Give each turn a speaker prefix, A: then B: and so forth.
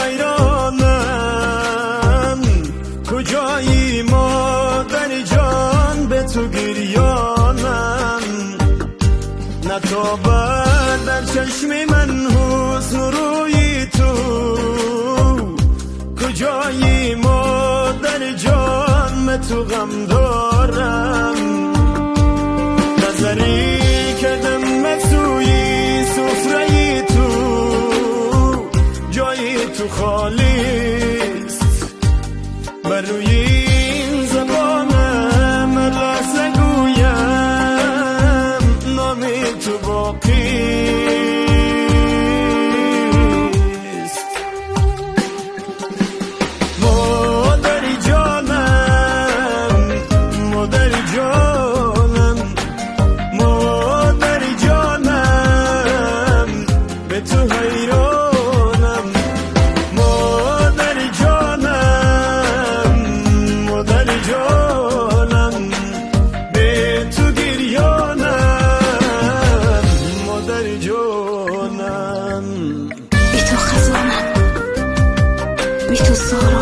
A: حیرانم، کجایی مادر جان به تو گریانم. نتابد در چشم من حسن روی تو، کجایی مادر جان به تو غم دارم. نظری کردم به سوی سفره تو، جای تو خالیست. بر روی این زبانم راست نگویم، نام تو باقیست. مادر جانم، مادر جانم، مادر جانم، به تو حیرانم. مادر جانم، مادر جانم، به تو گریانم. مادر جانم،
B: بی تو خزانم، بی تو سارا